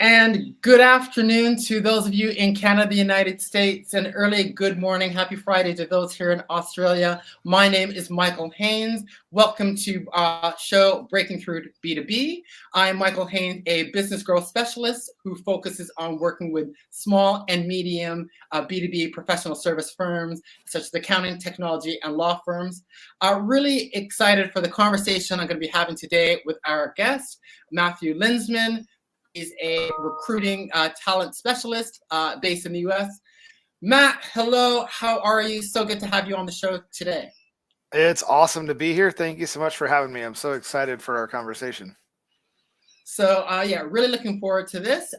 And good afternoon to those of you in Canada, the United States, and early good morning. Happy Friday to those here in Australia. My name is Michael Haynes. Welcome to show Breaking Through B2B. I'm Michael Haynes, a business growth specialist who focuses on working with small and medium B2B professional service firms, such as accounting, technology, and law firms. Really excited for the conversation I'm going to be having today with our guest, Matthew Linsman. He's a recruiting talent specialist based in the US. Matt, hello. How are you? So good to have you on the show today. It's awesome to be here. Thank you so much for having me. I'm so excited for our conversation. So yeah, really looking forward to this.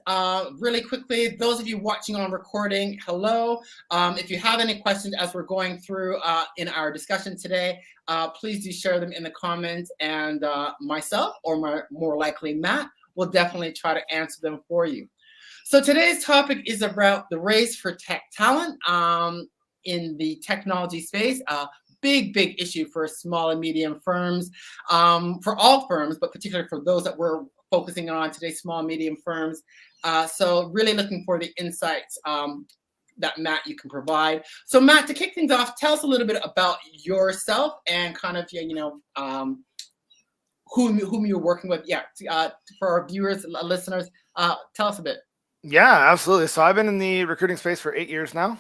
Really quickly, those of you watching on recording, hello. If you have any questions as we're going through in our discussion today, please do share them in the comments, and myself, or more likely Matt, will definitely try to answer them for you. So today's topic is about the race for tech talent in the technology space. Big issue for small and medium firms, for all firms, but particularly for those that we're focusing on today, small and medium firms. So really looking for the insights that Matt, you can provide. So Matt, to kick things off, tell us a little bit about yourself and kind of, whom you're working with. Yeah, for our viewers, listeners, tell us a bit. Yeah, absolutely. So I've been in the recruiting space for 8 years now,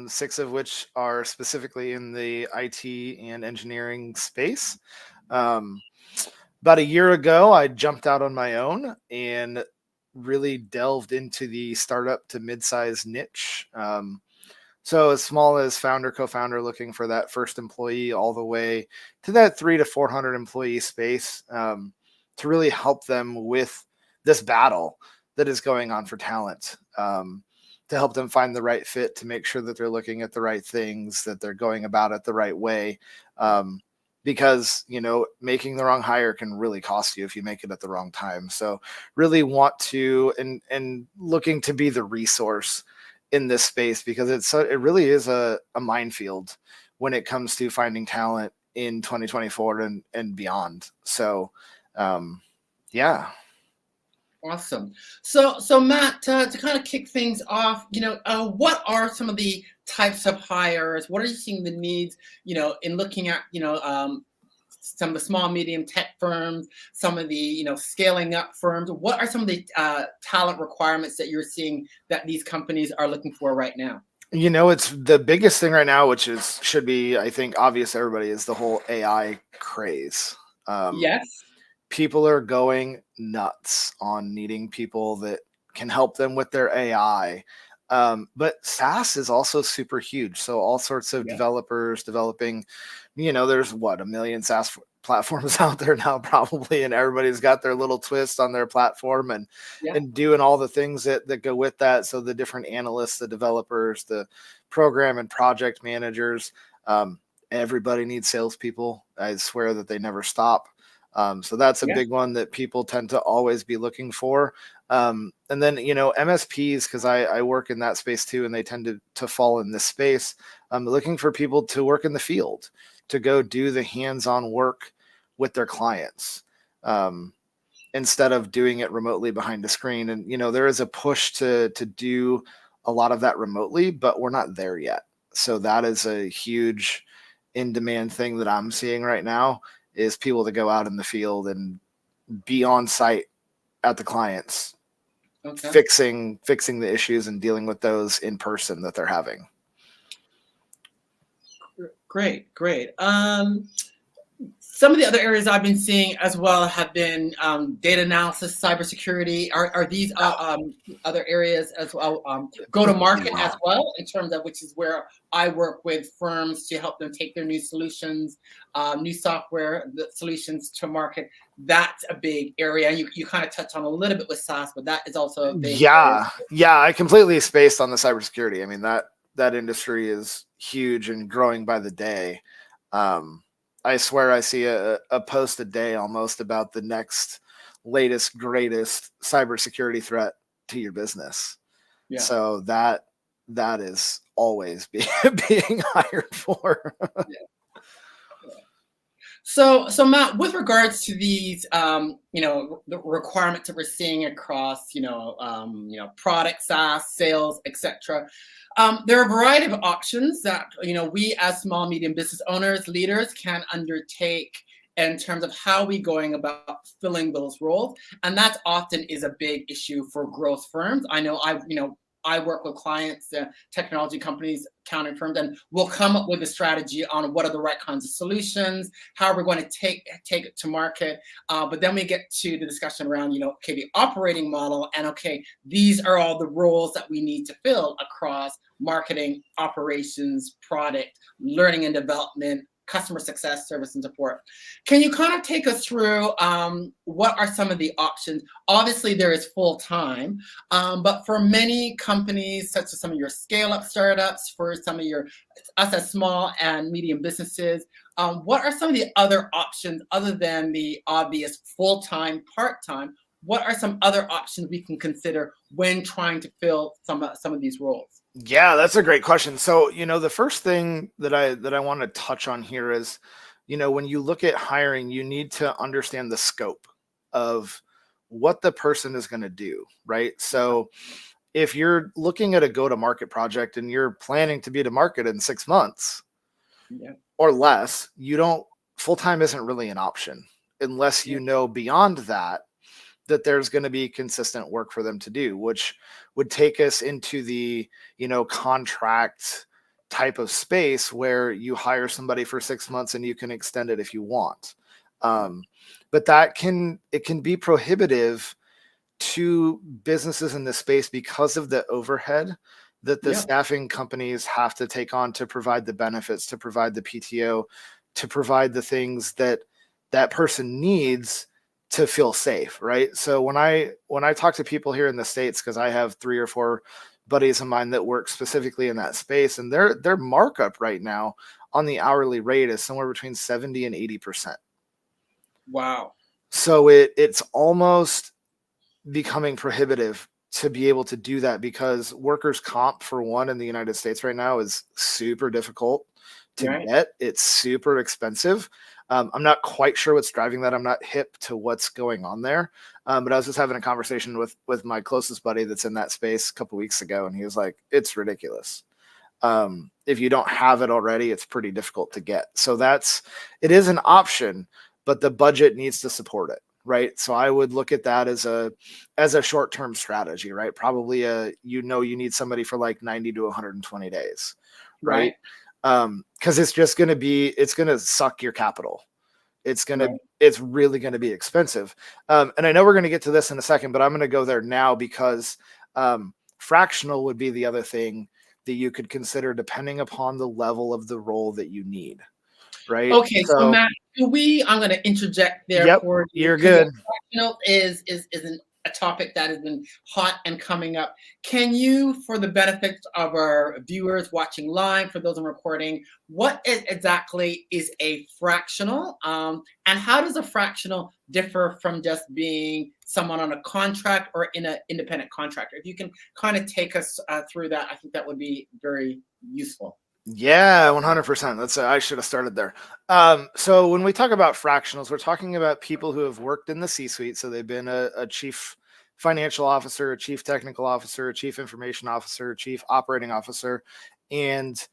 6 of which are specifically in the IT and engineering space. About a year ago, I jumped out on my own and really delved into the startup to mid-size niche. So as small as founder, co-founder looking for that first employee, all the way to that 300 to 400 employee space, to really help them with this battle that is going on for talent, to help them find the right fit, to make sure that they're looking at the right things, that they're going about it the right way. Because, making the wrong hire can really cost you if you make it at the wrong time. So really want to, and looking to be the resource in this space, because it really is a minefield when it comes to finding talent in 2024 and beyond. So, yeah. Awesome. So Matt, to kind of kick things off, what are some of the types of hires? What are you seeing the needs, in looking at, some of the small, medium tech firms, some of the, scaling up firms? What are some of the talent requirements that you're seeing that these companies are looking for right now? It's the biggest thing right now, which should be, I think, obvious to everybody, is the whole AI craze. Yes. People are going nuts on needing people that can help them with their AI. But SaaS is also super huge. So all sorts of developers developing, there's 1 million SaaS platforms out there now probably, and everybody's got their little twist on their platform and doing all the things that go with that. So the different analysts, the developers, the program and project managers, everybody needs salespeople. I swear that they never stop. So that's a big one that people tend to always be looking for. And then, MSPs, because I work in that space too, and they tend to fall in this space. Looking for people to work in the field, to go do the hands-on work with their clients, instead of doing it remotely behind a screen. And, there is a push to do a lot of that remotely, but we're not there yet. So that is a huge in-demand thing that I'm seeing right now, is people to go out in the field and be on site at the clients, fixing the issues and dealing with those in person that they're having. Great. Some of the other areas I've been seeing as well have been data analysis, cybersecurity. Are these other areas as well? Go to market as well, in terms of, which is where I work with firms to help them take their new solutions, new software solutions to market. That's a big area. You kind of touched on a little bit with SaaS, but that is also a big area. Yeah. I completely spaced on the cybersecurity. I mean, that industry is huge and growing by the day. I swear I see a post a day almost about the next latest, greatest cybersecurity threat to your business. Yeah. So that is always being hired for. So Matt, with regards to these, the requirements that we're seeing across, product, SaaS, sales, etc. There are a variety of options that we as small medium business owners, leaders, can undertake in terms of how we going about filling those roles, and that often is a big issue for growth firms. I know I work with clients, technology companies, accounting firms, and we'll come up with a strategy on what are the right kinds of solutions, how we're going to take it to market. But then we get to the discussion around, okay, the operating model, and okay, these are all the roles that we need to fill across marketing, operations, product, learning and development, customer success, service and support. Can you kind of take us through what are some of the options? Obviously, there is full time, but for many companies, such as some of your scale up startups, for some of us as small and medium businesses, what are some of the other options other than the obvious full time, part time? What are some other options we can consider when trying to fill some of these roles? Yeah, that's a great question. So, the first thing that I want to touch on here is, when you look at hiring, you need to understand the scope of what the person is going to do, right? So, if you're looking at a go-to-market project and you're planning to be to market in 6 months Yeah. or less, full-time isn't really an option unless you know beyond that there's going to be consistent work for them to do, which would take us into the, contract type of space where you hire somebody for 6 months and you can extend it if you want. But it can be prohibitive to businesses in this space because of the overhead that the staffing companies have to take on to provide the benefits, to provide the PTO, to provide the things that that person needs to feel safe, right? So when I talk to people here in the States, because I have 3 or 4 buddies of mine that work specifically in that space, and their markup right now on the hourly rate is somewhere between 70 and 80%. Wow. So it's almost becoming prohibitive to be able to do that, because workers' comp, for one, in the United States right now is super difficult to get. It's super expensive. I'm not quite sure what's driving that. I'm not hip to what's going on there. But I was just having a conversation with my closest buddy that's in that space a couple weeks ago, and he was like, it's ridiculous. If you don't have it already, it's pretty difficult to get. So it is an option, but the budget needs to support it. Right. So I would look at that as a short-term strategy, right? Probably you need somebody for like 90 to 120 days. Right. Because it's going to suck your capital. It's really going to be expensive. And I know we're going to get to this in a second, but I'm going to go there now because fractional would be the other thing that you could consider depending upon the level of the role that you need. Right. Okay, so Matt, I'm going to interject there. Yep, for you. You're good. Is a topic that has been hot and coming up. Can you, for the benefit of our viewers watching live, for those in recording, what exactly is a fractional, and how does a fractional differ from just being someone on a contract or in an independent contractor? If you can kind of take us through that, I think that would be very useful. Yeah, 100%. I should have started there. So when we talk about fractionals, we're talking about people who have worked in the C-suite. So they've been a chief financial officer, a chief technical officer, a chief information officer, a chief operating officer, and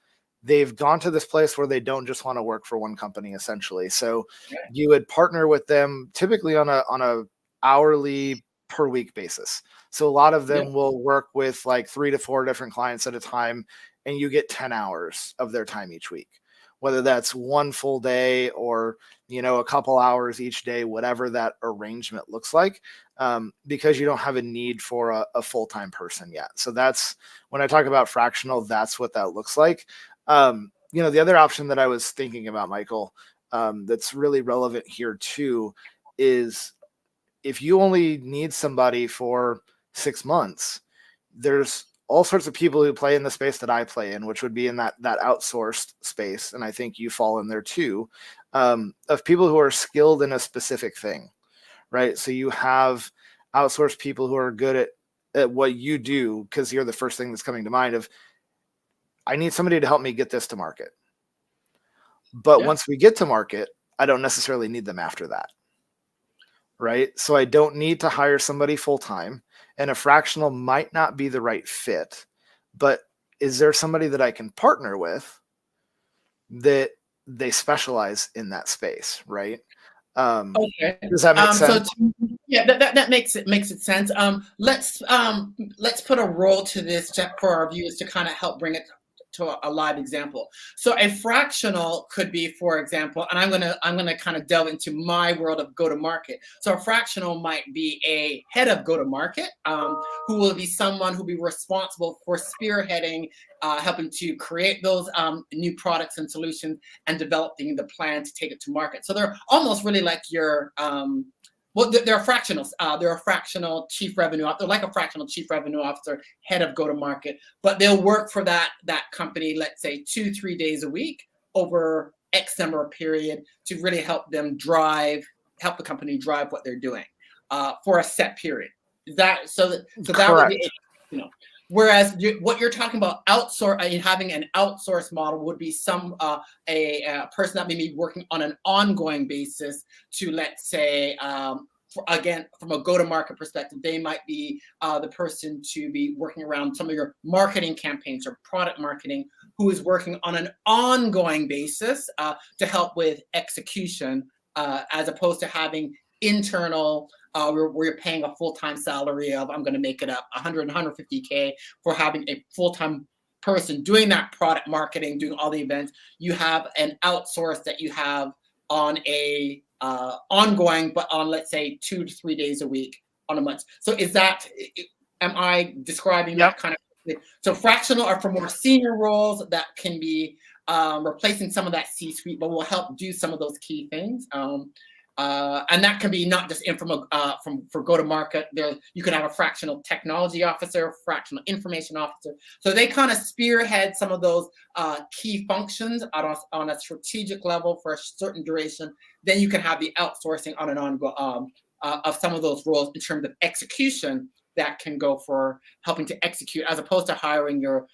they've gone to this place where they don't just want to work for one company, essentially. So you would partner with them typically on a hourly per week basis. So a lot of them will work with like 3 to 4 different clients at a time, and you get 10 hours of their time each week, whether that's one full day or, a couple hours each day, whatever that arrangement looks like, because you don't have a need for a full-time person yet. So that's when I talk about fractional, that's what that looks like. The other option that I was thinking about, Michael, that's really relevant here too, is if you only need somebody for 6 months, there's all sorts of people who play in the space that I play in, which would be in that outsourced space. And I think you fall in there too, of people who are skilled in a specific thing, right? So you have outsourced people who are good at what you do, because you're the first thing that's coming to mind of, I need somebody to help me get this to market. But once we get to market, I don't necessarily need them after that. Right? So I don't need to hire somebody full time, and a fractional might not be the right fit. But is there somebody that I can partner with that they specialize in that space, right? Okay. Does that make So sense? yeah, that makes it sense. Let's put a role to this for our viewers to kind of help bring it to a live example. So a fractional could be, for example, and I'm gonna kind of delve into my world of go to market. So a fractional might be a head of go to market, who will be someone who will be responsible for spearheading, helping to create those new products and solutions and developing the plan to take it to market. So they're almost really like your well, they're fractionals. They're a fractional chief revenue officer, like a fractional chief revenue officer, head of go to market. But they'll work for that company, let's say 2-3 days a week over X number of period to really help the company drive what they're doing for a set period. That that would be, Correct. you know. Whereas what you're talking about, having an outsource model would be a person that may be working on an ongoing basis to, let's say, again, from a go-to-market perspective, they might be the person to be working around some of your marketing campaigns or product marketing, who is working on an ongoing basis to help with execution, as opposed to having internal, where you're paying a full-time salary of, I'm going to make it up, 100, 150K for having a full-time person doing that product marketing, doing all the events. You have an outsource that you have on a ongoing, but on, let's say, 2 to 3 days a week on a month. So am I describing Yep. that kind of? So fractional are for more senior roles that can be replacing some of that C-suite, but will help do some of those key things. And that can be not just for go to market. There, you could have a fractional technology officer, fractional information officer. So they kind of spearhead some of those key functions on a strategic level for a certain duration. Then you can have the outsourcing on an ongoing of some of those roles in terms of execution that can go for helping to execute, as opposed to hiring your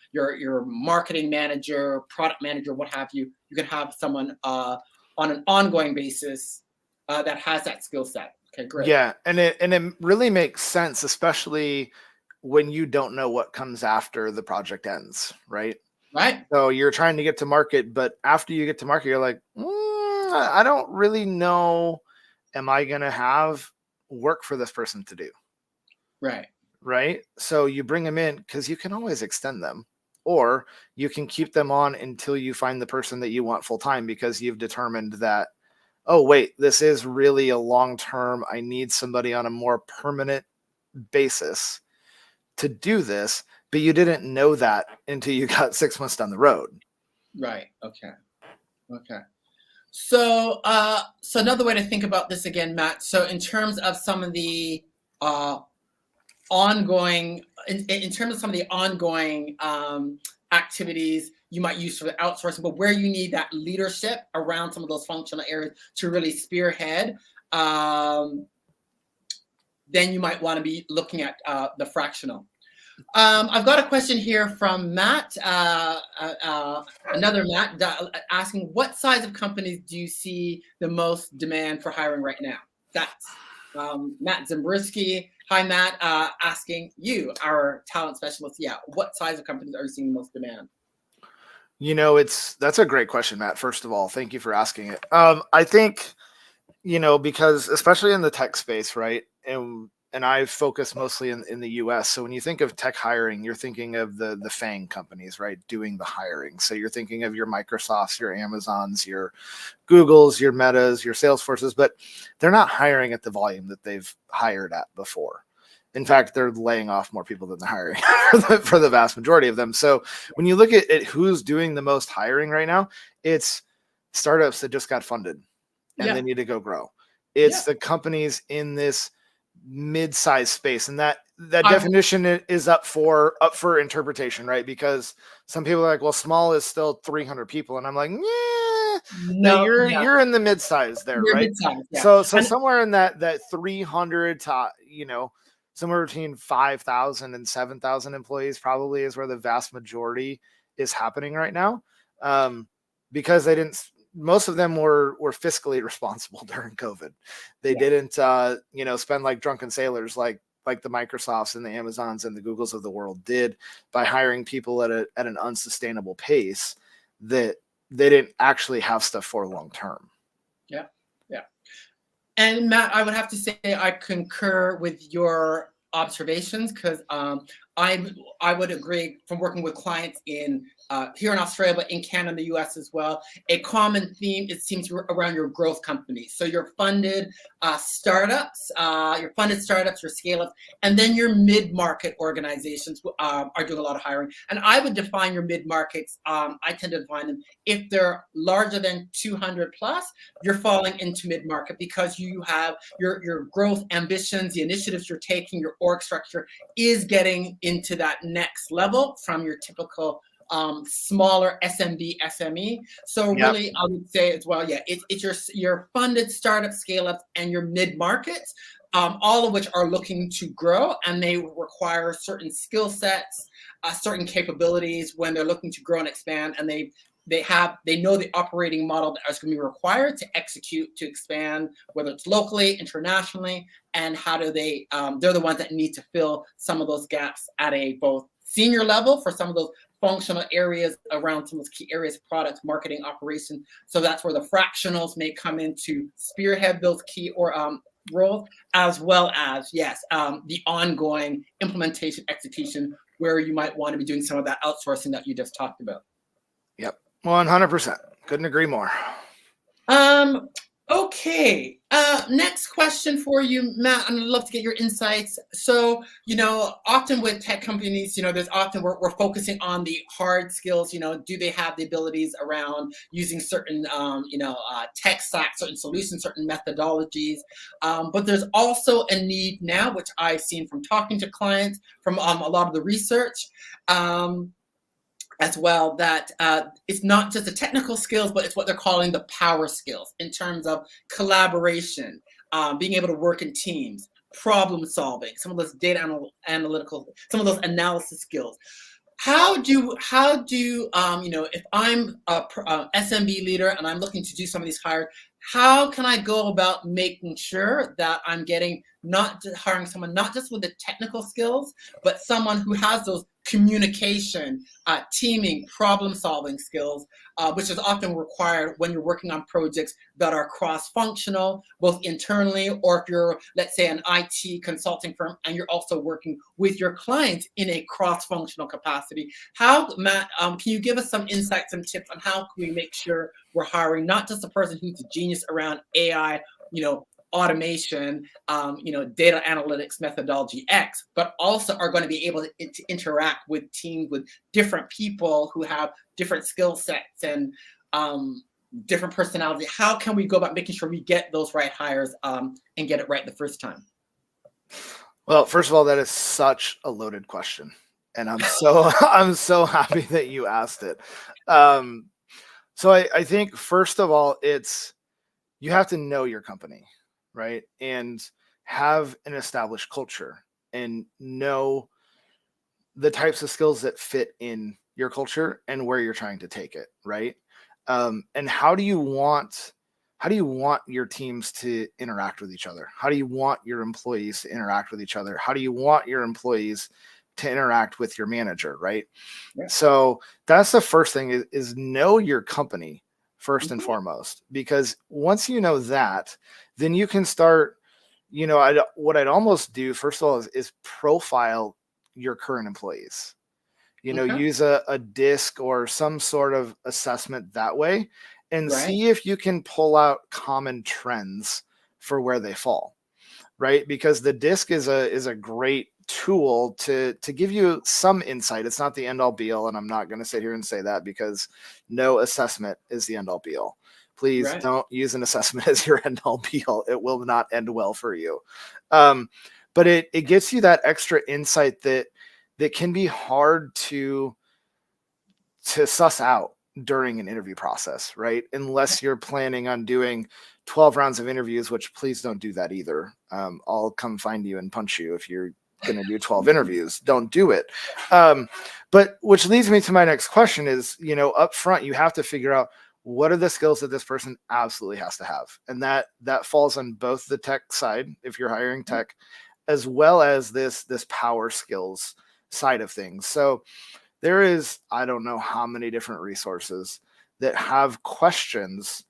marketing manager, product manager, what have you. You can have someone on an ongoing basis that has that skill set. Okay, great. Yeah, and it really makes sense, especially when you don't know what comes after the project ends, right? Right. So you're trying to get to market, but after you get to market, you're like, I don't really know. Am I going to have work for this person to do? Right. Right. So you bring them in because you can always extend them, or you can keep them on until you find the person that you want full time, because you've determined that, oh, wait, this is really a long term. I need somebody on a more permanent basis to do this. But you didn't know that until you got 6 months down the road. Right. Okay. Okay. So, so another way to think about this again, Matt. So, in terms of some of the ongoing, in terms of some of the ongoing activities you might use for the outsourcing, but where you need that leadership around some of those functional areas to really spearhead, then you might want to be looking at the fractional. I've got a question here from Matt, another Matt, asking, what size of companies do you see the most demand for hiring right now? That's Matt Zimbrowski. Hi, Matt, asking you, our talent specialist. Yeah, what size of companies are you seeing the most demand? That's a great question, Matt. First of all, thank you for asking it. I think, because especially in the tech space, right? And I focus mostly in the US. So when you think of tech hiring, you're thinking of the FANG companies, right? Doing the hiring. So you're thinking of your Microsofts, your Amazons, your Googles, your Metas, your Salesforces, but they're not hiring at the volume that they've hired at before. In fact, they're laying off more people than they're hiring for the vast majority of them. So when you look at who's doing the most hiring right now, it's startups that just got funded and they need to go grow. It's the companies in this mid-sized space, and that definition is up for interpretation, right? Because some people are like, well, small is still 300 people, and I'm like, no, you're in the mid-size there, You're right? mid-size, yeah. So somewhere in that 300 to somewhere between 5,000 and 7,000 employees probably is where the vast majority is happening right now, because they didn't most of them were fiscally responsible during COVID. They didn't, spend like drunken sailors, like the Microsofts and the Amazons and the Googles of the world did by hiring people at an unsustainable pace that they didn't actually have stuff for long term. Yeah. Yeah. And Matt, I would have to say I concur with your observations, because I would agree, from working with clients in here in Australia, but in Canada and the US as well. A common theme, it seems, around your growth companies. So your funded startups, your scale-ups, and then your mid-market organizations are doing a lot of hiring. And I would define your mid-markets, I tend to define them, if they're larger than 200 plus, you're falling into mid-market, because you have your growth ambitions, the initiatives you're taking, your org structure is getting into that next level from your typical smaller SMB, SME. So really, I would say as well, it's your funded startup, scale-ups, and your mid-markets, all of which are looking to grow, and they require certain skill sets, certain capabilities when they're looking to grow and expand, and they know the operating model that is going to be required to execute, to expand, whether it's locally, internationally, and how do they, they're the ones that need to fill some of those gaps at a both senior level for some of those functional areas around some of those key areas, products, marketing, operations. So that's where the fractionals may come in to spearhead those key roles, as well as, the ongoing implementation, execution, where you might want to be doing some of that outsourcing that you just talked about. Yep. 100%. Couldn't agree more. Okay. Next question for you, Matt. I'd love to get your insights. So, often with tech companies, there's often we're focusing on the hard skills. Do they have the abilities around using certain, tech stacks, certain solutions, certain methodologies? But there's also a need now, which I've seen from talking to clients, from a lot of the research, as well, that it's not just the technical skills, but it's what they're calling the power skills, in terms of collaboration, being able to work in teams, problem solving, some of those data analytical, some of those analysis skills. How do if I'm a SMB leader and I'm looking to do some of these hires, how can I go about making sure that I'm hiring someone not just with the technical skills, but someone who has those communication, teaming, problem-solving skills, which is often required when you're working on projects that are cross-functional, both internally, or if you're, let's say, an IT consulting firm and you're also working with your clients in a cross-functional capacity. How, Matt, can you give us some insights and tips on how can we make sure we're hiring not just a person who's a genius around AI, automation, data analytics methodology X, but also are going to be able to interact with teams with different people who have different skill sets and different personalities? How can we go about making sure we get those right hires and get it right the first time? Well, first of all, that is such a loaded question, and I'm so happy that you asked it. So I think, first of all, you have to know your company, right? And have an established culture and know the types of skills that fit in your culture and where you're trying to take it, right? And how do you want your teams to interact with each other? How do you want your employees to interact with each other? How do you want your employees to interact with your manager, right? Yeah. So that's the first thing, is know your company first and foremost, because once you know that, then you can start, what I'd almost do first of all is profile your current employees, use a DISC or some sort of assessment that way, and see if you can pull out common trends for where they fall, right? Because the DISC is a great tool to give you some insight. It's not the end all be all, and I'm not going to sit here and say that, because no assessment is the end all be all. Please don't use an assessment as your end all be all. It will not end well for you. But it gets you that extra insight that can be hard to suss out during an interview process, right? Unless you're planning on doing 12 rounds of interviews, which please don't do that either. I'll come find you and punch you if you're going to do 12 interviews. Don't do it. But which leads me to my next question is, up front, you have to figure out, what are the skills that this person absolutely has to have? And that falls on both the tech side, if you're hiring tech, as well as this power skills side of things. So there is, I don't know how many different resources that have questions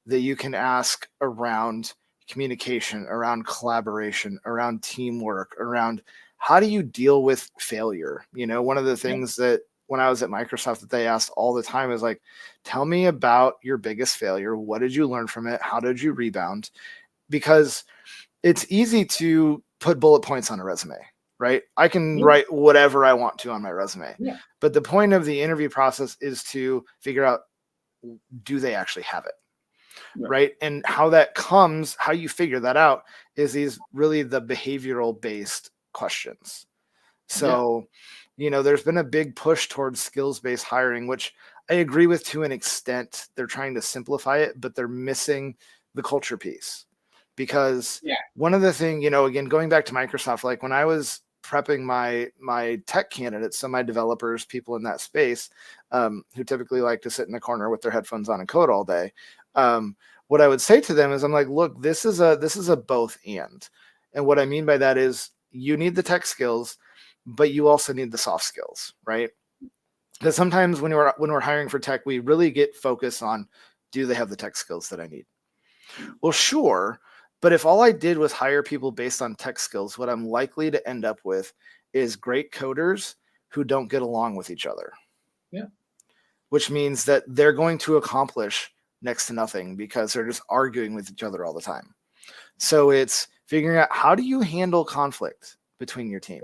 that you can ask around communication, around collaboration, around teamwork, around how do you deal with failure? One of the things that when I was at Microsoft that they asked all the time is like, tell me about your biggest failure. What did you learn from it? How did you rebound? Because it's easy to put bullet points on a resume, right? I can write whatever I want to on my resume. But the point of the interview process is to figure out, do they actually have it? Right. And how that comes, how you figure that out is these really the behavioral based questions. So, there's been a big push towards skills-based hiring, which I agree with to an extent. They're trying to simplify it, but they're missing the culture piece. Because one of the things, again, going back to Microsoft, like when I was prepping my tech candidates, so my developers, people in that space, who typically like to sit in the corner with their headphones on and code all day, what I would say to them is, I'm like, look, this is a both and. And what I mean by that is you need the tech skills, but you also need the soft skills, right? Because sometimes when we're hiring for tech, we really get focused on, do they have the tech skills that I need? Well, sure. But if all I did was hire people based on tech skills, what I'm likely to end up with is great coders who don't get along with each other. Which means that they're going to accomplish next to nothing because they're just arguing with each other all the time. So it's figuring out, how do you handle conflict between your team?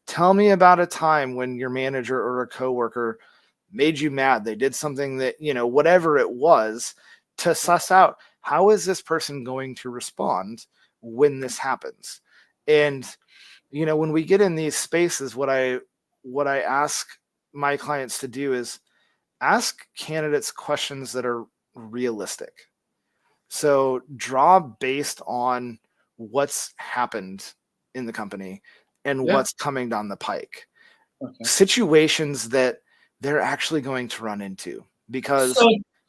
Tell me about a time when your manager or a coworker made you mad. They did something that, whatever it was, to suss out, how is this person going to respond when this happens? And, when we get in these spaces, what I ask my clients to do is ask candidates questions that are realistic. So draw based on what's happened in the company and what's coming down the pike. Situations that they're actually going to run into. Because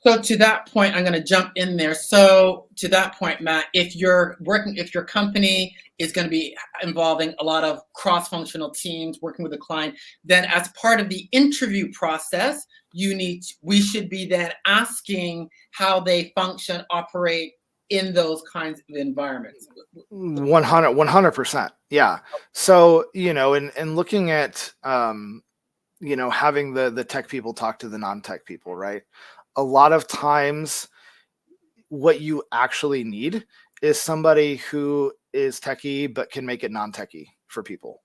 so to that point, I'm going to jump in there. So to that point, Matt, if your company is going to be involving a lot of cross-functional teams working with a client, then as part of the interview process, we should be then asking how they function, operate in those kinds of environments. 100%. Yeah. So, and looking at, having the tech people talk to the non-tech people, right? A lot of times what you actually need is somebody who is techie, but can make it non-techie for people,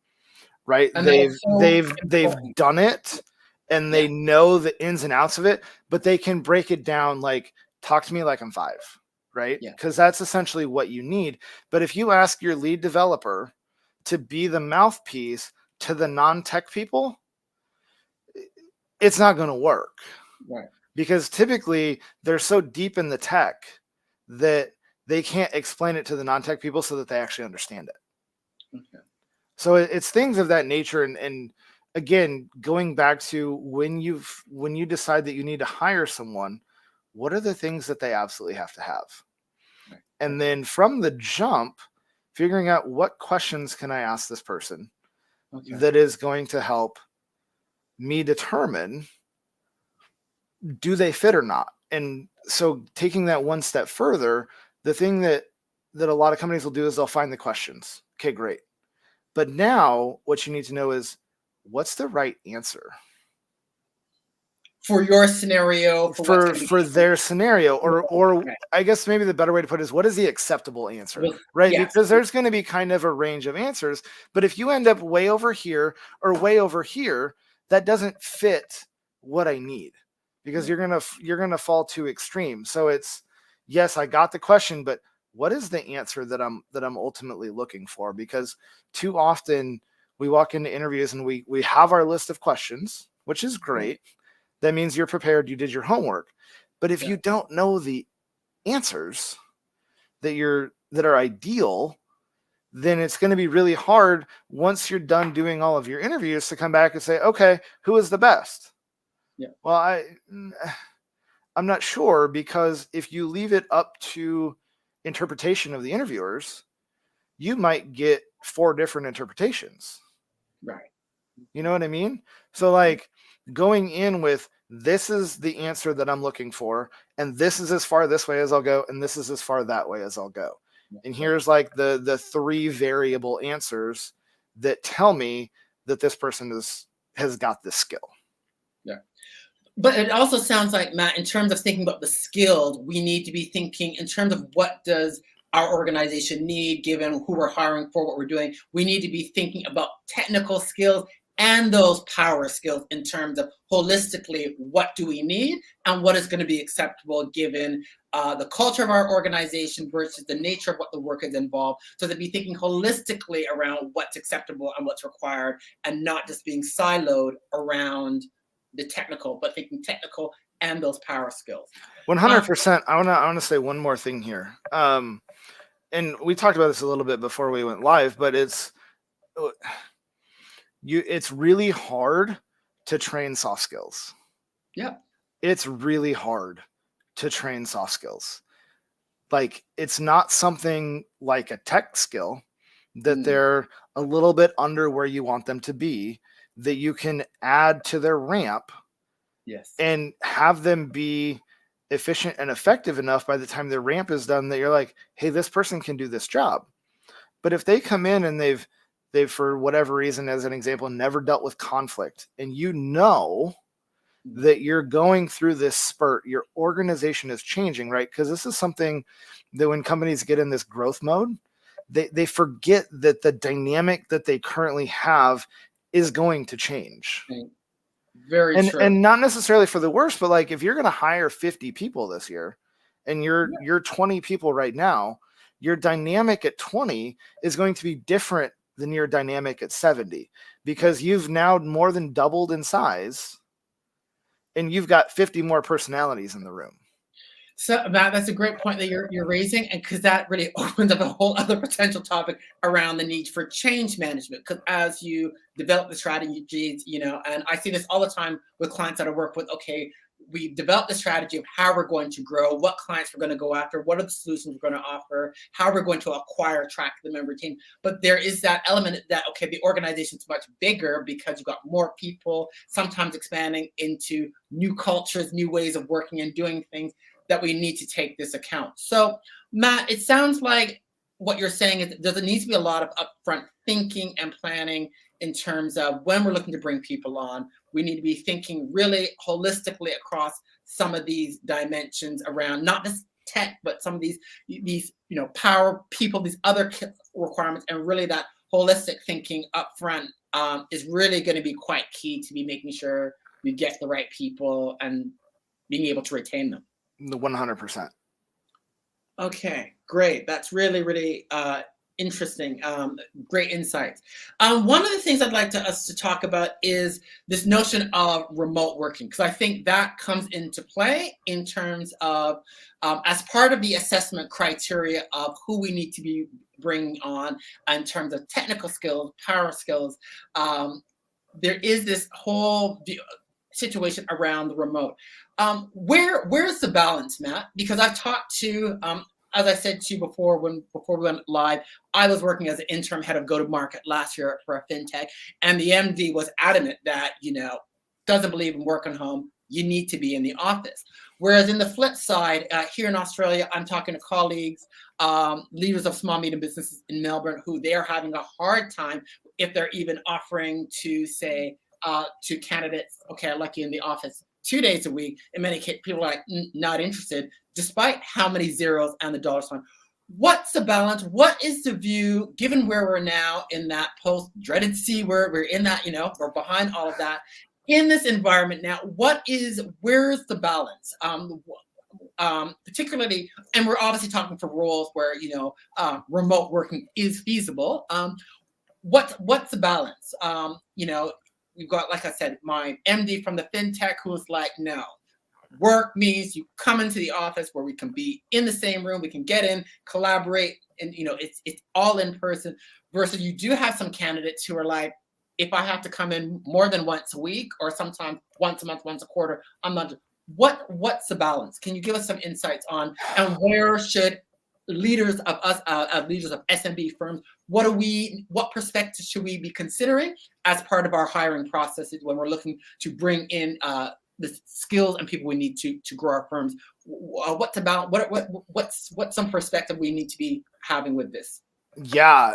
right? And they've done it and they know the ins and outs of it, but they can break it down. Like, talk to me like I'm 5. Right? Because that's essentially what you need. But if you ask your lead developer to be the mouthpiece to the non-tech people, it's not going to work. Right. Because typically they're so deep in the tech that they can't explain it to the non-tech people so that they actually understand it. So it's things of that nature. And again, going back to when you decide that you need to hire someone, what are the things that they absolutely have to have? And then from the jump, figuring out, what questions can I ask this person that is going to help me determine, do they fit or not? And so taking that one step further, the thing that a lot of companies will do is they'll find the questions. Okay, great. But now what you need to know is, what's the right answer? For your scenario, for their scenario, or I guess maybe the better way to put it is, what is the acceptable answer, right? Yes. Because there's going to be kind of a range of answers, but if you end up way over here or way over here, that doesn't fit what I need, because you're gonna fall too extreme. So it's, yes, I got the question, but what is the answer that I'm ultimately looking for? Because too often we walk into interviews and we have our list of questions, which is great. That means you're prepared, you did your homework. But if you don't know the answers that are ideal, then it's going to be really hard once you're done doing all of your interviews to come back and say, okay, who is the best? Well, I'm not sure, because if you leave it up to interpretation of the interviewers, you might get 4 different interpretations. Right. You know what I mean? So like going in with, this is the answer that I'm looking for, and this is as far this way as I'll go, and this is as far that way as I'll go. And here's like the 3 variable answers that tell me that this person has got this skill. Yeah. But it also sounds like, Matt, in terms of thinking about the skills, we need to be thinking in terms of what does our organization need, given who we're hiring for, what we're doing. We need to be thinking about technical skills and those power skills in terms of holistically, what do we need and what is going to be acceptable given the culture of our organization versus the nature of what the work is involved. So to be thinking holistically around what's acceptable and what's required, and not just being siloed around the technical, but thinking technical and those power skills. 100%. I want to say one more thing here. And we talked about this a little bit before we went live, but it's really hard to train soft skills. Yeah. It's really hard to train soft skills. Like, it's not something like a tech skill that they're a little bit under where you want them to be, that you can add to their ramp. Yes. And have them be efficient and effective enough by the time their ramp is done that you're like, hey, this person can do this job. But if they come in and they've for whatever reason, as an example, never dealt with conflict, and you know that you're going through this spurt, your organization is changing, right? Because this is something that when companies get in this growth mode, they forget that the dynamic that they currently have is going to change. Very true. And not necessarily for the worse, but like if you're going to hire 50 people this year and you're 20 people right now, your dynamic at 20 is going to be different than your dynamic at 70, because you've now more than doubled in size and you've got 50 more personalities in the room. So Matt, that's a great point that you're raising, and because that really opens up a whole other potential topic around the need for change management. Because as you develop the strategies, and I see this all the time with clients that I work with. Okay, we've developed the strategy of how we're going to grow, what clients we're going to go after, what are the solutions we're going to offer, how we're going to acquire, attract them, and retain. But there is that element that, okay, the organization's much bigger because you've got more people, sometimes expanding into new cultures, new ways of working and doing things, that we need to take this account. So, Matt, it sounds like what you're saying is there needs to be a lot of upfront thinking and planning in terms of when we're looking to bring people on. We need to be thinking really holistically across some of these dimensions around not just tech, but some of these power people, these other requirements, and really that holistic thinking upfront is really going to be quite key to be making sure we get the right people and being able to retain them. 100%. Okay, great. That's really, really interesting. Great insights. One of the things I'd like us to talk about is this notion of remote working, because I think that comes into play in terms of as part of the assessment criteria of who we need to be bringing on in terms of technical skills, power skills. There is this whole situation around the remote. Where's the balance, Matt? Because I've talked to, as I said to you before we went live, I was working as an interim head of go-to-market last year for a fintech, and the MD was adamant that, doesn't believe in working home. You need to be in the office. Whereas in the flip side, here in Australia, I'm talking to colleagues, leaders of small, medium businesses in Melbourne, who they're having a hard time if they're even offering to say, to candidates, okay, I'd like you in the office 2 days a week. In many cases, people are like, not interested, despite how many zeros and the dollar sign. What's the balance? What is the view, given where we're now in that post-dreaded C word, we're in that, we're behind all of that. In this environment now, where's the balance? Particularly, and we're obviously talking for roles where, remote working is feasible. What's the balance? We've got, like I said, my MD from the fintech who's like, no, work means you come into the office where we can be in the same room, we can get in, collaborate, and it's all in person. Versus you do have some candidates who are like, if I have to come in more than once a week or sometimes once a month, once a quarter, I'm not. what's the balance? Can you give us some insights on, and where should leaders of us, leaders of SMB firms, what perspectives should we be considering as part of our hiring processes when we're looking to bring in the skills and people we need to grow our firms? What's about what's some perspective we need to be having with this? Yeah,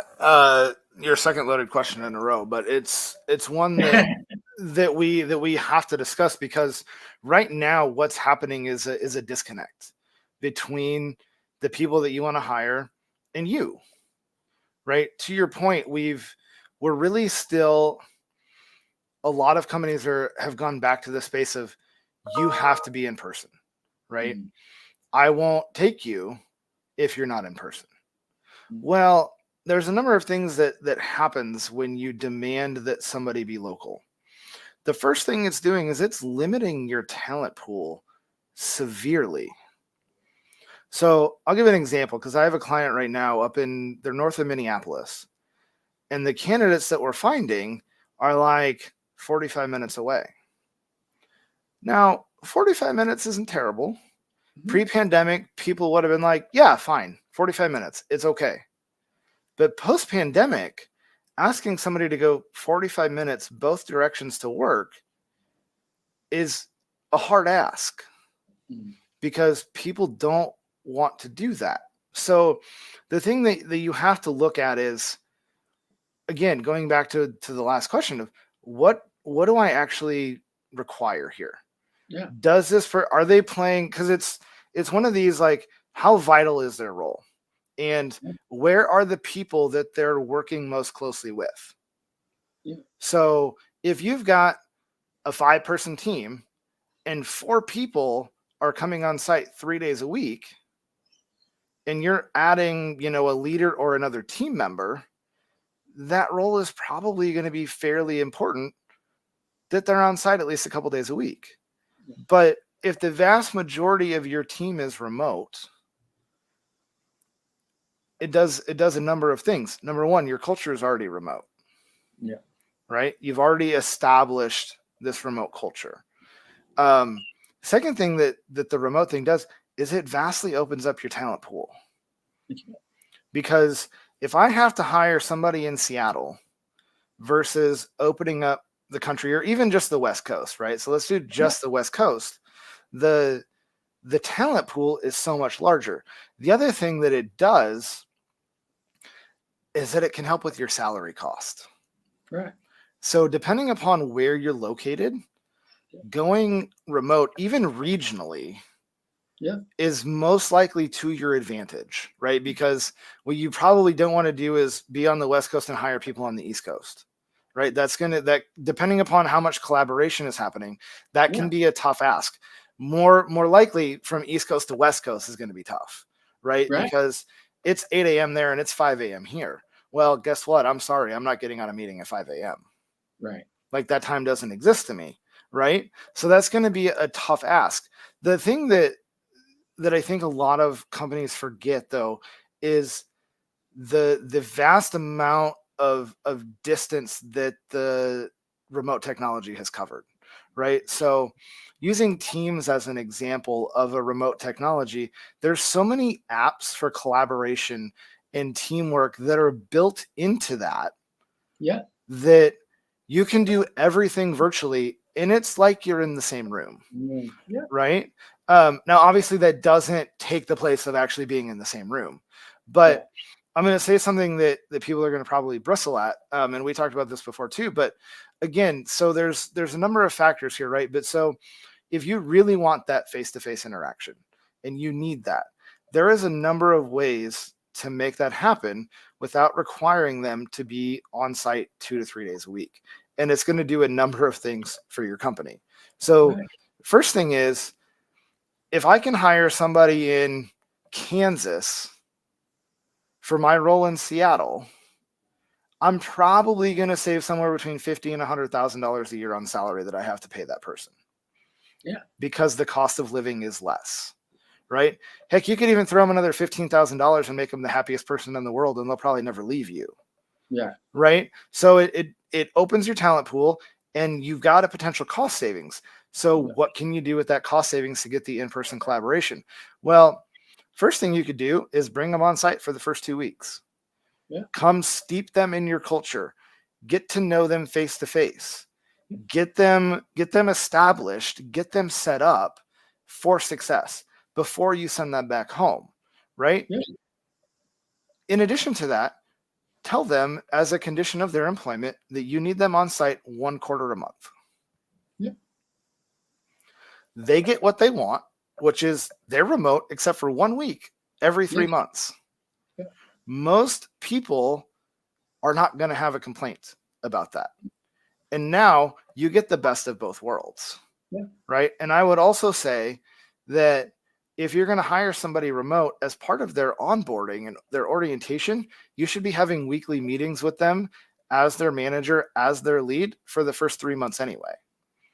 your second loaded question in a row, but it's one that we have to discuss, because right now what's happening is a disconnect between the people that you want to hire and you. Right? To your point, we're really still, a lot of companies have gone back to the space of, you have to be in person, right? Mm. I won't take you if you're not in person. Mm. Well, there's a number of things that happens when you demand that somebody be local. The first thing it's doing is it's limiting your talent pool severely. So I'll give an example, because I have a client right now they're north of Minneapolis, and the candidates that we're finding are like 45 minutes away. Now, 45 minutes isn't terrible. Mm-hmm. Pre-pandemic, people would have been like, yeah, fine, 45 minutes, it's okay. But post-pandemic, asking somebody to go 45 minutes both directions to work is a hard ask, because people don't want to do that. So the thing that you have to look at is, again, going back to the last question of what do I actually require here? Yeah. Does this are they playing, because it's one of these, like, how vital is their role? And where are the people that they're working most closely with? Yeah. So if you've got a 5-person team and 4 people are coming on site 3 days a week, and you're adding, a leader or another team member, that role is probably going to be fairly important that they're on site at least a couple days a week. Yeah. But if the vast majority of your team is remote, it does a number of things. Number one, your culture is already remote. Yeah. Right? You've already established this remote culture. Second thing that the remote thing does is it vastly opens up your talent pool. Because if I have to hire somebody in Seattle versus opening up the country, or even just the West Coast, right? So let's do just the West Coast. The talent pool is so much larger. The other thing that it does is that it can help with your salary cost. Right. So depending upon where you're located, going remote, even regionally, is most likely to your advantage, right? Because what you probably don't want to do is be on the West Coast and hire people on the East Coast, right? That depending upon how much collaboration is happening, that can be a tough ask. More likely from East Coast to West Coast is going to be tough, right? Because it's 8 a.m. there and it's 5 a.m. here. Well, guess what? I'm sorry, I'm not getting on a meeting at 5 a.m. Right. Like, that time doesn't exist to me, right? So that's going to be a tough ask. The thing that I think a lot of companies forget, though, is the vast amount of distance that the remote technology has covered, right? So using Teams as an example of a remote technology, there's so many apps for collaboration and teamwork that are built into that, that you can do everything virtually, and it's like you're in the same room, right? Now, obviously, that doesn't take the place of actually being in the same room, but I'm going to say something that people are going to probably bristle at, and we talked about this before too. But again, so there's a number of factors here, right? But so if you really want that face-to-face interaction, and you need that, there is a number of ways to make that happen without requiring them to be on site 2 to 3 days a week. And it's going to do a number of things for your company. So first thing is, if I can hire somebody in Kansas for my role in Seattle, I'm probably going to save somewhere between $50,000 and $100,000 a year on salary that I have to pay that person. Because the cost of living is less, right? Heck, you could even throw them another $15,000 and make them the happiest person in the world, and they'll probably never leave you. Right? So it opens your talent pool, and you've got a potential cost savings. So what can you do with that cost savings to get the in-person collaboration? Well, first thing you could do is bring them on site for the first 2 weeks. Yeah. Come steep them in your culture. Get to know them face to face. Get them established, get them set up for success before you send them back home, right? Yeah. In addition to that, tell them as a condition of their employment that you need them on site 1 quarter a month. Yeah. They get what they want, which is they're remote except for 1 week every 3 months. Yeah. Most people are not going to have a complaint about that. And now you get the best of both worlds, right? And I would also say that if you're going to hire somebody remote as part of their onboarding and their orientation, you should be having weekly meetings with them as their manager, as their lead for the first 3 months anyway.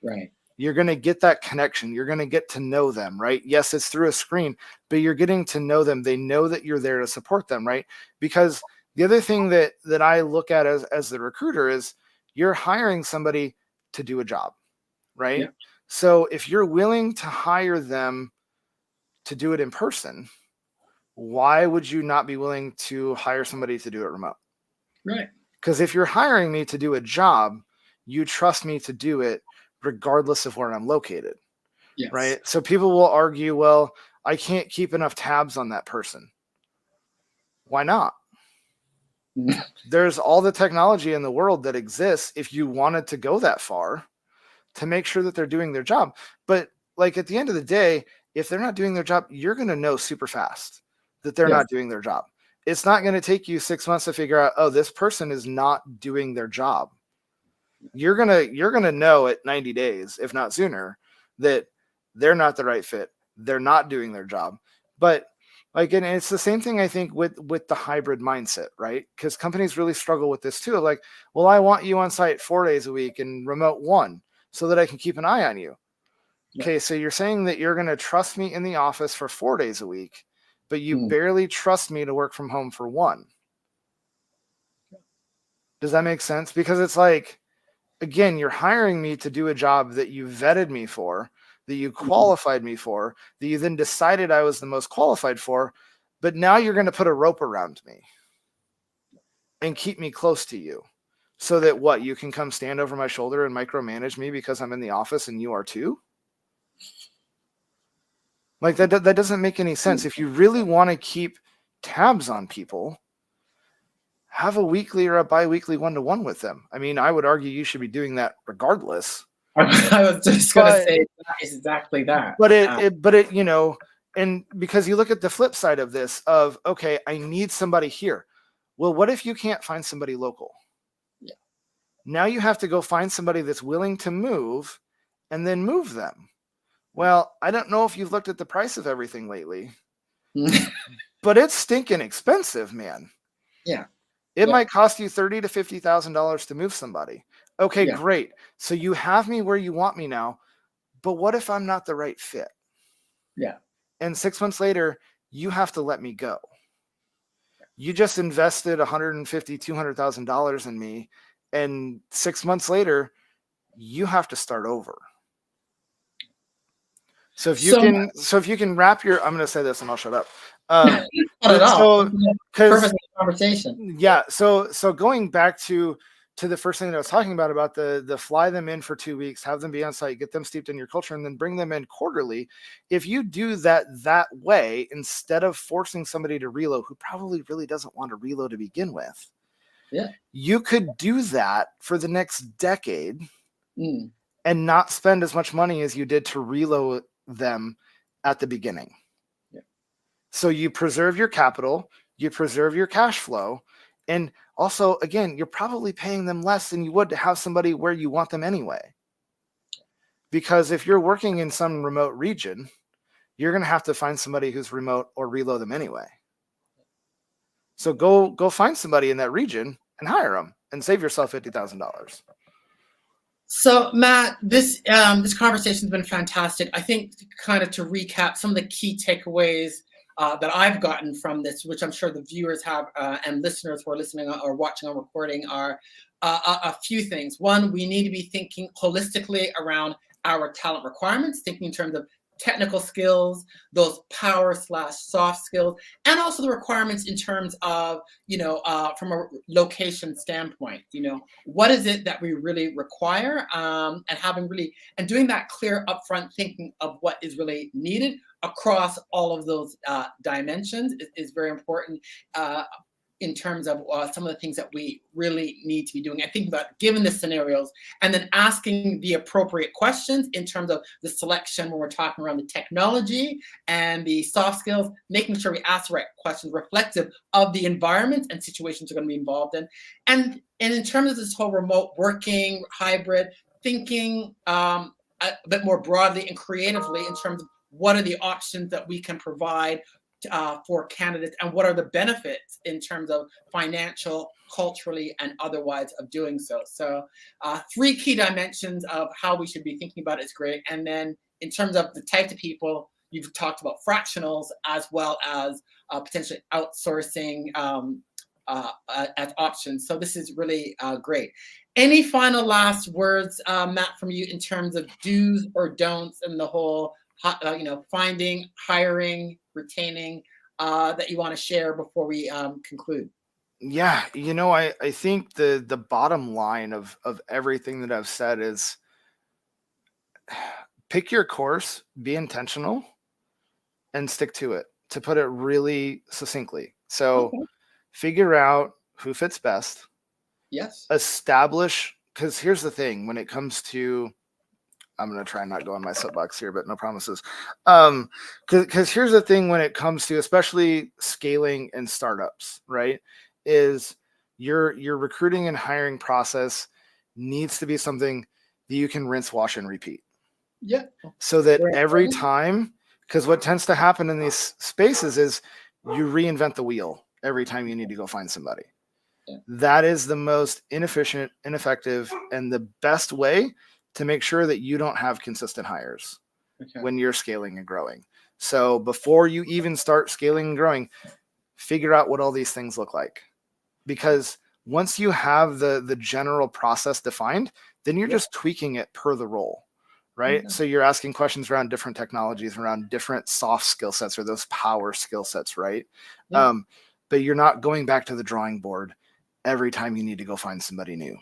Right. You're going to get that connection. You're going to get to know them, right? Yes, it's through a screen, but you're getting to know them. They know that you're there to support them, right? Because the other thing that I look at as the recruiter is you're hiring somebody to do a job, right? Yeah. So if you're willing to hire them to do it in person, why would you not be willing to hire somebody to do it remote? Right. Because if you're hiring me to do a job, you trust me to do it regardless of where I'm located. Yes. Right? So people will argue, well, I can't keep enough tabs on that person. Why not? There's all the technology in the world that exists if you wanted to go that far to make sure that they're doing their job. But like at the end of the day, if they're not doing their job, you're going to know super fast that they're not doing their job. It's not going to take you 6 months to figure out, oh, this person is not doing their job. You're going to know at 90 days, if not sooner, that they're not the right fit. They're not doing their job. But like, and it's the same thing, I think, with the hybrid mindset, right? Because companies really struggle with this too. Like, well, I want you on site 4 days a week and remote 1 so that I can keep an eye on you. Okay, so you're saying that you're going to trust me in the office for 4 days a week, but you barely trust me to work from home for 1. Does that make sense? Because it's like, again, you're hiring me to do a job that you vetted me for, that you qualified me for, that you then decided I was the most qualified for, but now you're going to put a rope around me and keep me close to you so that what, you can come stand over my shoulder and micromanage me because I'm in the office and you are too? Like that doesn't make any sense. If you really want to keep tabs on people, have a weekly or a bi-weekly one-to-one with them. I mean, I would argue you should be doing that regardless. I was just going to say exactly that. But it, you know, and because you look at the flip side of this of, okay, I need somebody here. Well, what if you can't find somebody local? Yeah. Now you have to go find somebody that's willing to move and then move them. Well, I don't know if you've looked at the price of everything lately, but it's stinking expensive, man. Yeah. It might cost you $30,000 to $50,000 to move somebody. Okay, great. So you have me where you want me now, but what if I'm not the right fit? Yeah. And 6 months later, you have to let me go. You just invested $150,000, $200,000 in me, and 6 months later, you have to start over. So if you can wrap your, I'm going to say this and I'll shut up. Purpose of the conversation. Yeah. So going back to the first thing that I was talking about the fly them in for 2 weeks, have them be on site, get them steeped in your culture, and then bring them in quarterly. If you do that way, instead of forcing somebody to reload who probably really doesn't want to reload to begin with, you could do that for the next decade and not spend as much money as you did to reload them at the beginning. So you preserve your capital, you preserve your cash flow, and also, again, you're probably paying them less than you would to have somebody where you want them anyway. Because if you're working in some remote region, you're going to have to find somebody who's remote or reload them anyway. So go find somebody in that region and hire them and save yourself $50,000. So Matt, this conversation has been fantastic. I think kind of to recap some of the key takeaways that I've gotten from this, which I'm sure the viewers have and listeners who are listening or watching on recording, are a few things. One, we need to be thinking holistically around our talent requirements, thinking in terms of technical skills, those power/soft skills, and also the requirements in terms of, from a location standpoint, what is it that we really require, and doing that clear upfront thinking of what is really needed across all of those dimensions is very important. In terms of some of the things that we really need to be doing. I think about given the scenarios and then asking the appropriate questions in terms of the selection when we're talking around the technology and the soft skills, making sure we ask the right questions reflective of the environment and situations we're going to be involved in. And in terms of this whole remote working, hybrid, thinking a bit more broadly and creatively in terms of what are the options that we can provide for candidates, and what are the benefits in terms of financial, culturally, and otherwise of doing so. So 3 key dimensions of how we should be thinking about it is great. And then in terms of the types of people, you've talked about fractionals as well as potentially outsourcing as options. So this is really great. Any final last words, Matt, from you in terms of do's or don'ts and the whole finding, hiring, retaining that you want to share before we conclude? Yeah, I think the bottom line of everything that I've said is pick your course, be intentional, and stick to it, to put it really succinctly. So figure out who fits best. Yes. Establish, because here's the thing, when it comes to, I'm going to try and not go on my soapbox here, but no promises. Because here's the thing when it comes to especially scaling and startups, right, is your recruiting and hiring process needs to be something that you can rinse, wash, and repeat. Yeah. So that every time, because what tends to happen in these spaces is you reinvent the wheel every time you need to go find somebody. Yeah. That is the most inefficient, ineffective, and the best way to make sure that you don't have consistent hires when you're scaling and growing. So before you even start scaling and growing, figure out what all these things look like. Because once you have the general process defined, then you're just tweaking it per the role, right? So you're asking questions around different technologies, around different soft skill sets or those power skill sets, right? But you're not going back to the drawing board every time you need to go find somebody new.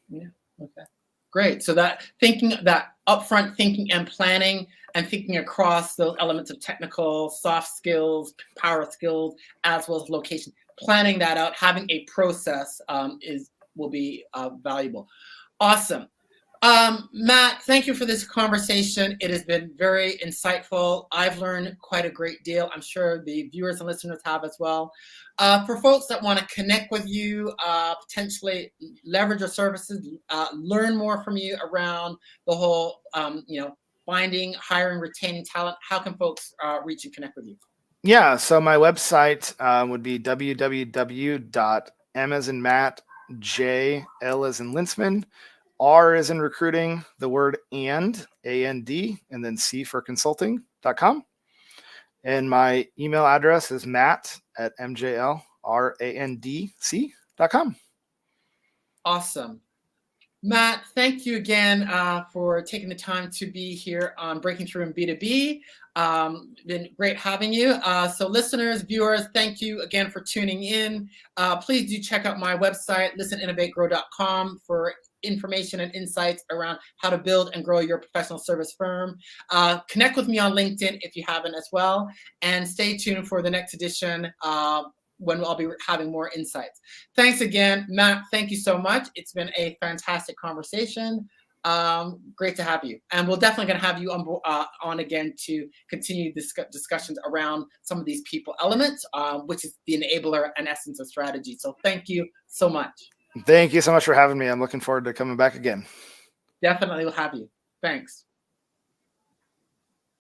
Yeah. Okay. Great. So that upfront thinking and planning and thinking across those elements of technical, soft skills, power skills, as well as location, planning that out, having a process will be valuable. Awesome. Matt, thank you for this conversation. It has been very insightful. I've learned quite a great deal. I'm sure the viewers and listeners have as well. For folks that want to connect with you, potentially leverage your services, learn more from you around the whole, finding, hiring, retaining talent, how can folks reach and connect with you? Yeah, so my website would be www.m as in Matt, J, L as in Lintzman, R is in recruiting, the word and, A-N-D, and then C for consulting.com. And my email address is matt@mjlrandc.com. Awesome. Matt, thank you again for taking the time to be here on Breaking Through in B2B. Been great having you. So listeners, viewers, thank you again for tuning in. Please do check out my website, listeninnovategrow.com, for information and insights around how to build and grow your professional service firm. Connect with me on LinkedIn if you haven't as well. And stay tuned for the next edition when I'll be having more insights. Thanks again, Matt. Thank you so much. It's been a fantastic conversation. Great to have you. And we're definitely going to have you on again to continue discussions around some of these people elements, which is the enabler and essence of strategy. So thank you so much. Thank you so much for having me. I'm looking forward to coming back again. Definitely will have you. Thanks.